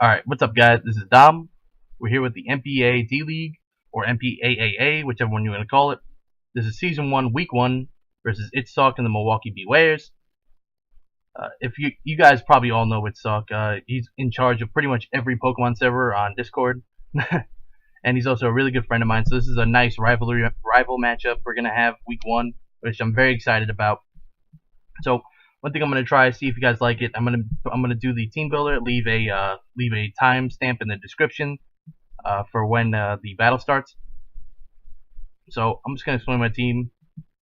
Alright, what's up guys? This is Dom. We're here with the NPA D-League, or NPAAA, whichever one you want to call it. This is Season 1, Week 1, versus ItzSawk and the Milwaukee Bewears. If you guys probably all know ItzSawk. He's in charge of pretty much every Pokemon server on Discord. And he's also a really good friend of mine, so this is a nice rival matchup we're going to have Week 1, which I'm very excited about. So, one thing I'm gonna try to see if you guys like it. I'm gonna do the team builder. Leave a timestamp in the description for when the battle starts. So I'm just gonna explain my team.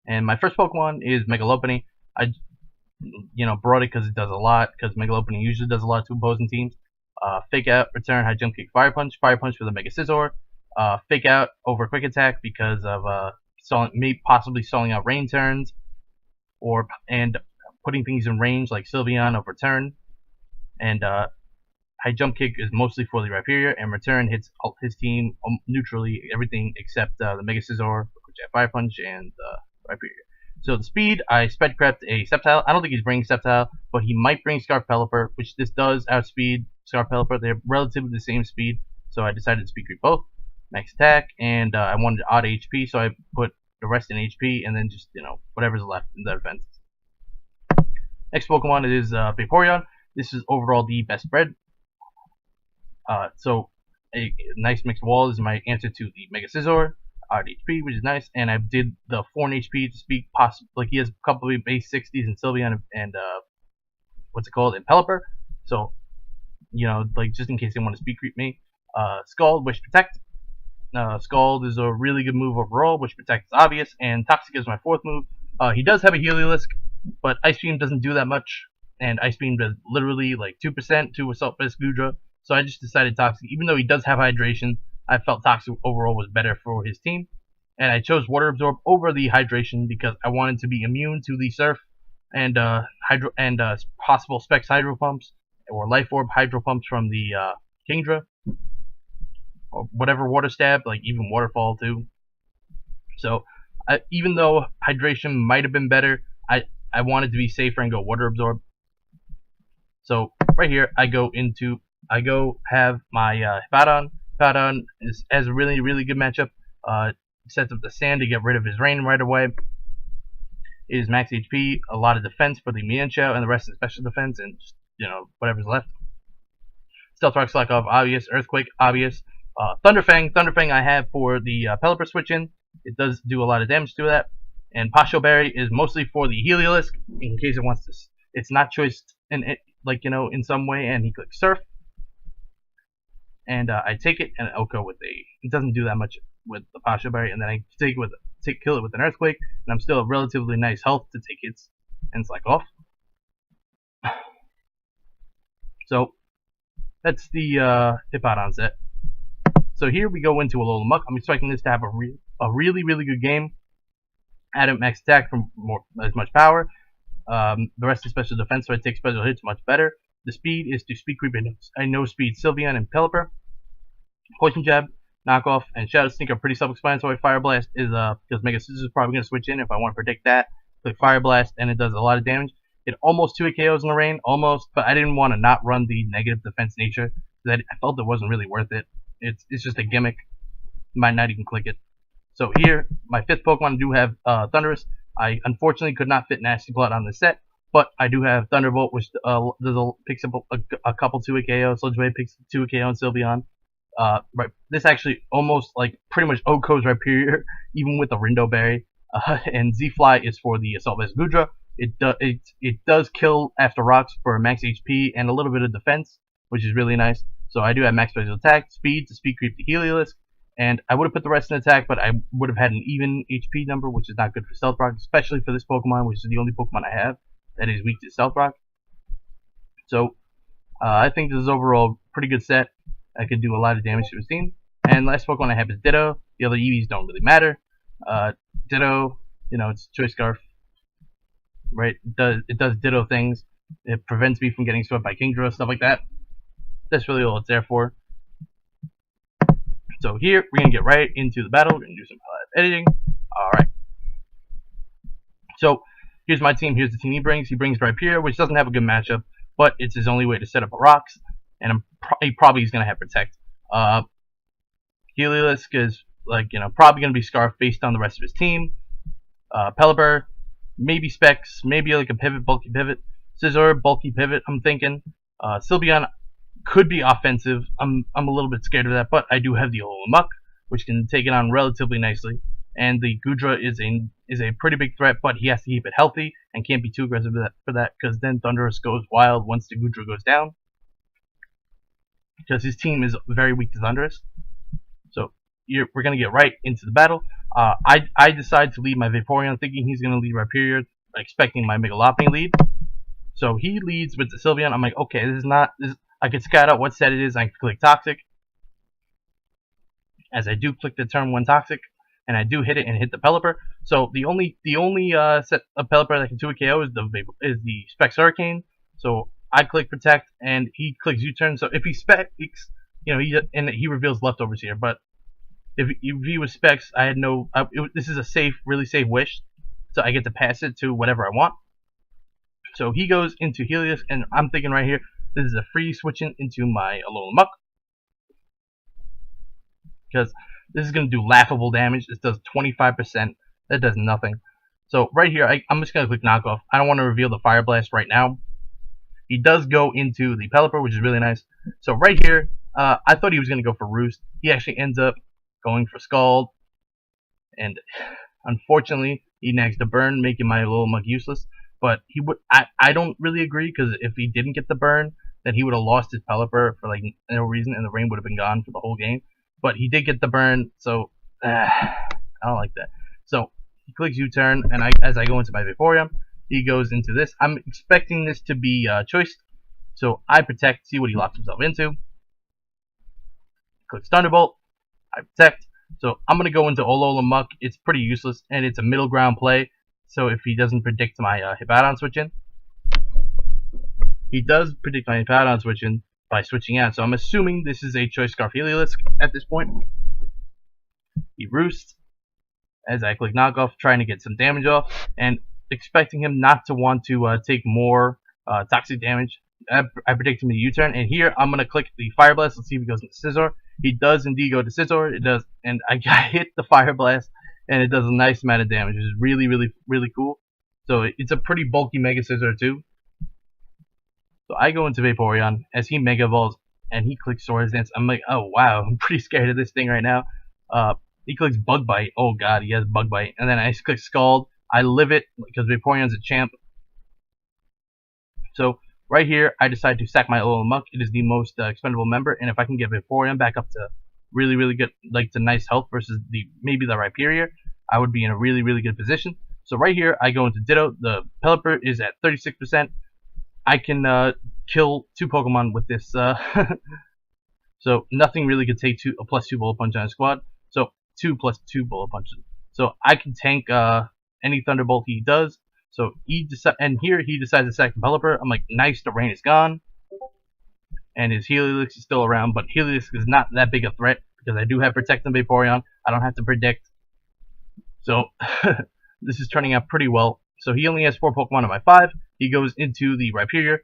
And my first Pokemon is Megalopony. I brought it because it does a lot. Because Megalopony usually does a lot to opposing teams. Fake Out, Return, High Jump Kick, Fire Punch for the Mega Scizor. Fake Out over Quick Attack because of possibly stalling out rain turns, and putting things in range like Sylveon of Return. And High Jump Kick is mostly for the Rhyperior, and Return hits his team neutrally, everything except the Mega Scizor, which I Fire Punch, and Rhyperior. So the speed, I Sped Crept a Sceptile. I don't think he's bringing Sceptile, but he might bring Scarf Pelipper, which this does outspeed Scarf Pelipper. They're relatively the same speed, so I decided to Speed Creep both. Max attack, and I wanted odd HP, so I put the rest in HP, and then just, whatever's left in the defense. Next Pokemon is Vaporeon. This is overall the best bred. So a nice mixed wall is my answer to the Mega Scizor, odd HP, which is nice. And I did the 4 HP to speak like he has a couple of base 60s in Sylveon and in Pelipper. So just in case they want to speed creep me. Scald, Wish Protect. Scald is a really good move overall. Wish Protect is obvious, and Toxic is my 4th move. He does have a Heliolisk, but Ice Beam doesn't do that much, and Ice Beam does literally like 2% to Assault Vest Gudra, so I just decided Toxic. Even though he does have Hydration, I felt Toxic overall was better for his team, and I chose Water Absorb over the Hydration because I wanted to be immune to the Surf and possible Specs Hydro Pumps, or Life Orb Hydro Pumps from the Kingdra, or whatever Water Stab, like even Waterfall too. So even though Hydration might have been better, I wanted to be safer and go Water Absorb. So right here, I go have my Hippowdon. Hippowdon has a really, really good matchup. Sets up the Sand to get rid of his Rain right away. It is max HP, a lot of defense for the Mienshao, and the rest is special defense, and just, whatever's left. Stealth Rock, Slack Off, obvious. Earthquake, obvious. Thunderfang I have for the Pelipper switch in. It does do a lot of damage to that. And Pasho Berry is mostly for the Heliolisk, in case it wants to. It's not choiced in in some way, and he clicks Surf. And I take it and Oko with it doesn't do that much with the Pasho Berry, and then I kill it with an Earthquake, and I'm still a relatively nice health to take hits and Slack Off. So that's the Hippowdon set. So here we go into Alola Muck. I'm expecting this to have a really, really good game. Add max attack from as much power. The rest is special defense, so I take special hits much better. The speed is to Speed Creep a no speed Sylveon and Pelipper. Poison Jab, Knockoff, and Shadow Sneak are pretty self-explanatory. Fire Blast is because Mega Scizor is probably going to switch in if I want to predict that. Click Fire Blast, and it does a lot of damage. It almost 2 KOs in the rain, almost, but I didn't want to not run the negative defense nature because I felt it wasn't really worth it. It's just a gimmick. Might not even click it. So here, my 5th Pokemon, I do have Thundurus. I unfortunately could not fit Nasty Plot on the set, but I do have Thunderbolt, which picks up a couple 2 KO. Sludge Wave picks 2 KO on Sylveon. This actually almost pretty much Oko's Rhyperior, even with the Rindo Berry. And Z-Fly is for the Assault Vest Gudra. It does kill after rocks for max HP and a little bit of defense, which is really nice. So I do have max special attack, speed to Speed Creep the Heliolisk, and I would have put the rest in attack, but I would have had an even HP number, which is not good for Stealth Rock, especially for this Pokemon, which is the only Pokemon I have that is weak to Stealth Rock. So I think this is overall a pretty good set. I could do a lot of damage to his team. And last Pokemon I have is Ditto. The other Eevees don't really matter. Ditto, it's Choice Scarf, right? It does Ditto things. It prevents me from getting swept by Kingdra, stuff like that. That's really all it's there for. So here, we're going to get right into the battle. We're going to do some editing. Alright. So, here's my team. Here's the team he brings. He brings Rhyperior, which doesn't have a good matchup, but it's his only way to set up a rocks. And I'm he probably is gonna have Protect. Heliolisk is like, probably gonna be Scarf based on the rest of his team. Pelipper, maybe Specs, maybe like a pivot, bulky pivot. Scizor, bulky pivot, I'm thinking. Sylveon could be offensive. I'm a little bit scared of that, but I do have the Alolan Muck, which can take it on relatively nicely. And the Goodra is a pretty big threat, but he has to keep it healthy and can't be too aggressive for that, because then Thundurus goes wild once the Goodra goes down, because his team is very weak to Thundurus. So we're gonna get right into the battle. I decide to lead my Vaporeon, thinking he's gonna lead Rhyperior, expecting my Mega Lopunny lead. So he leads with the Sylveon. I'm like, okay, I can scout out what set it is. I can click Toxic. As I do click the turn 1 Toxic, and I do hit it and hit the Pelipper. So the only set of Pelipper that can 2 KO is the Specs Hurricane. So I click Protect, and he clicks U-turn. So if he Specs, he reveals leftovers here. But if he was Specs, I had no. This is a really safe wish, so I get to pass it to whatever I want. So he goes into Helios, and I'm thinking right here, this is a free switching into my Alolan Muck, because this is going to do laughable damage. This does 25%. That does nothing. So right here, I'm just going to click Knockoff. I don't want to reveal the Fire Blast right now. He does go into the Pelipper, which is really nice. So right here, I thought he was going to go for Roost. He actually ends up going for Scald, and unfortunately, he nags the Burn, making my Alolan Muck useless. But I don't really agree, because if he didn't get the Burn, then he would have lost his Pelipper for like no reason, and the rain would have been gone for the whole game. But he did get the Burn, so I don't like that. So he clicks U-turn, and as I go into my Vaporeon, he goes into this. I'm expecting this to be choiced, so I Protect, see what he locks himself into. Clicks Thunderbolt, I Protect. So I'm going to go into Alolan Muck. It's pretty useless, and it's a middle ground play. So if he doesn't predict my Hippowdon switch-in, he does predict my Hippowdon switch-in by switching out. So I'm assuming this is a Choice Scarf Heliolisk at this point. He Roosts as I click Knockoff, trying to get some damage off, and expecting him not to want to take more toxic damage. I predict him to U-turn, and here I'm going to click the Fire Blast. Let's see if he goes into Scizor. He does indeed go to Scizor. It does, and I hit the Fire Blast, and it does a nice amount of damage, which is really, really, really cool. So it's a pretty bulky Mega Scizor too. So I go into Vaporeon as he Mega Evolves, and he clicks Swords Dance. I'm like, oh wow, I'm pretty scared of this thing right now. He clicks Bug Bite. Oh god, he has Bug Bite. And then I click Scald. I live it because Vaporeon's a champ. So right here, I decide to sack my Alolan Muck. It is the most expendable member, and if I can get Vaporeon back up to really, really good, like to nice health versus maybe the Rhyperior, I would be in a really, really good position. So right here, I go into Ditto. The Pelipper is at 36%. I can kill 2 Pokemon with this. So nothing really could take a +2 Bullet Punch on a squad. So 2 + 2 Bullet Punches. So I can tank any Thunderbolt he does. So he decides to sack the Pelipper. I'm like, nice, the rain is gone, and his Heliolisk is still around, but Heliolisk is not that big a threat because I do have Protect and Vaporeon. I don't have to predict. So this is turning out pretty well. So he only has 4 Pokemon on my 5. He goes into the Rhyperior.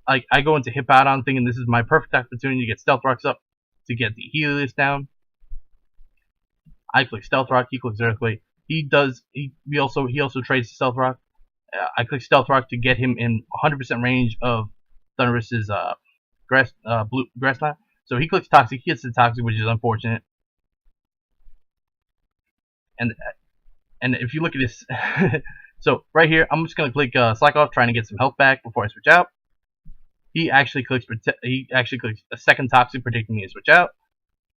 I go into Hippowdon thinking this is my perfect opportunity to get Stealth Rocks up to get the Heliolisk down. I click Stealth Rock. He clicks Earthquake. He also trades Stealth Rock. I click Stealth Rock to get him in 100% range of Thundurus's Grass Knot. So he clicks Toxic. He hits the Toxic, which is unfortunate. And if you look at this, so right here, I'm just gonna click Slack Off, trying to get some health back before I switch out. He actually clicks a second Toxic, predicting me to switch out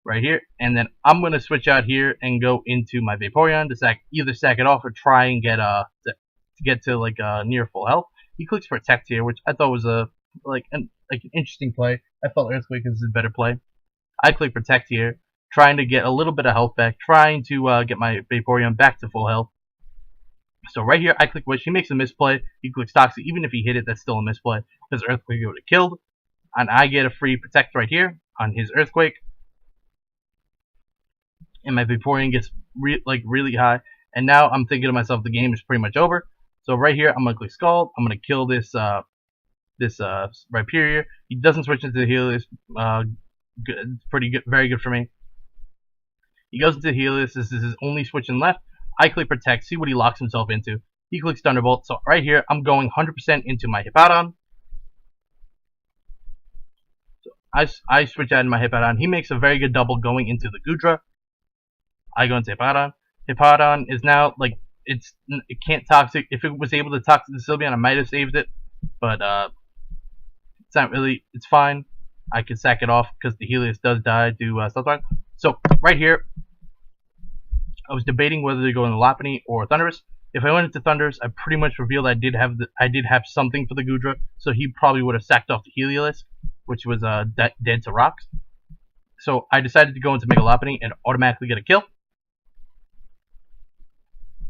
right here, and then I'm gonna switch out here and go into my Vaporeon to either sack it off or try and get to near full health. He clicks Protect here, which I thought was an interesting play. I felt Earthquake is a better play. I click Protect here, trying to get a little bit of health back, trying to get my Vaporeon back to full health. So right here, I click Wish. He makes a misplay. He clicks Toxic. Even if he hit it, that's still a misplay because Earthquake would have killed. And I get a free Protect right here on his Earthquake. And my Vaporeon gets really high. And now I'm thinking to myself, the game is pretty much over. So right here, I'm going to click Scald. I'm going to kill this this Rhyperior. He doesn't switch into the Helios. Good, pretty good, very good for me. He goes into Helios. This is his only switch in left. I click Protect, see what he locks himself into. He clicks Thunderbolt. So right here, I'm going 100% into my Hippowdon. So I switch out in my Hippowdon. He makes a very good double going into the Goodra. I go into Hippowdon. Hippowdon is now, like, it can't Toxic. If it was able to Toxic the Sylveon, I might have saved it. But it's not really, it's fine. I could sack it off because the Helios does die to Stealth. So right here, I was debating whether to go into Lopunny or Thundurus. If I went into Thundurus, I pretty much revealed I did have something for the Goodra, so he probably would have sacked off the Helios, which was dead to rocks. So I decided to go into Mega Lopunny and automatically get a kill.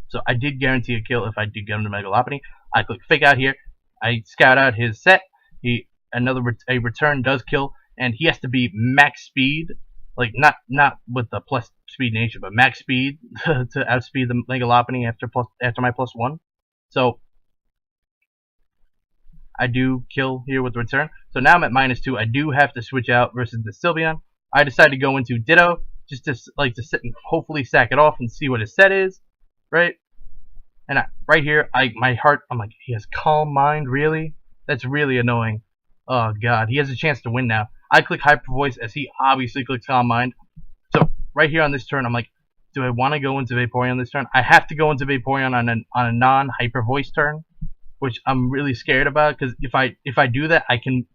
So I did guarantee a kill if I did get him to Mega Lopunny. I click Fake Out here. I scout out his set. A return does kill, and he has to be max speed, like not with the plus speed nature, but max speed to outspeed the Mega Lopunny after my +1. So I do kill here with the return. So now I'm at -2. I do have to switch out versus the Sylveon. I decided to go into Ditto just to sit and hopefully sack it off and see what his set is, right? And right here, I'm like, he has Calm Mind, really? That's really annoying. Oh god, he has a chance to win now. I click Hyper Voice as he obviously clicks Calm Mind. So right here on this turn, I'm like, do I want to go into Vaporeon this turn? I have to go into Vaporeon on a non-Hyper Voice turn, which I'm really scared about because if I do that, I can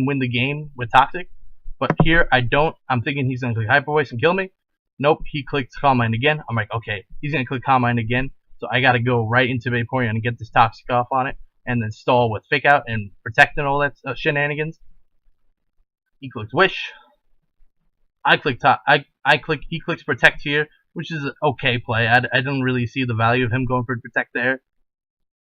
win the game with Toxic. But here I don't. I'm thinking he's gonna click Hyper Voice and kill me. Nope, he clicked Calm Mind again. I'm like, okay, he's gonna click Calm Mind again. So I gotta go right into Vaporeon and get this Toxic off on it, and then stall with Fake Out and Protect and all that shenanigans. He clicks Wish. I click he clicks Protect here, which is an okay play. I didn't really see the value of him going for Protect there,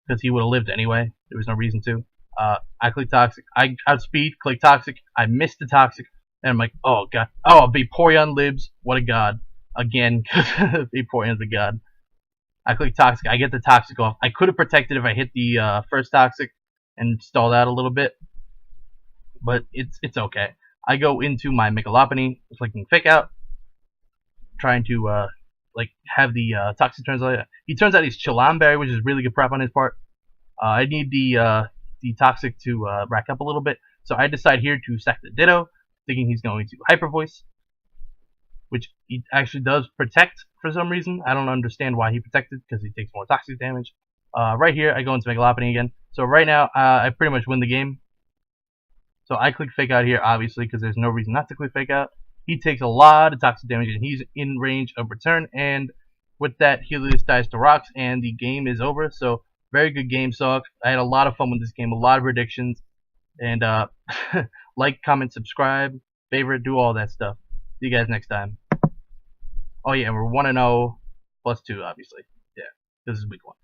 because he would have lived anyway. There was no reason to. I click Toxic. I outspeed, click Toxic. I missed the Toxic, and I'm like, oh god. Oh, Vaporeon lives. What a god. Again, Vaporeon's a god. I click Toxic. I get the Toxic off. I could have protected if I hit the first Toxic and stalled out a little bit, but it's okay. I go into my Mega Lopunny, clicking Fake Out, trying to have the Toxic turns out. He turns out he's Chilamberry, which is really good prep on his part. I need the Toxic to rack up a little bit, so I decide here to sack the Ditto, thinking he's going to Hyper Voice, which he actually does protect for some reason. I don't understand why he protected, because he takes more Toxic damage. Right here, I go into Mega Lopunny again. So right now, I pretty much win the game. So I click Fake Out here, obviously, because there's no reason not to click Fake Out. He takes a lot of Toxic damage, and he's in range of return. And with that, Helios dies to rocks, and the game is over. So very good game, ItzSawk. I had a lot of fun with this game, a lot of predictions. And like, comment, subscribe, favorite, do all that stuff. See you guys next time. Oh yeah, and we're 1-0 +2, obviously. Yeah, this is week 1.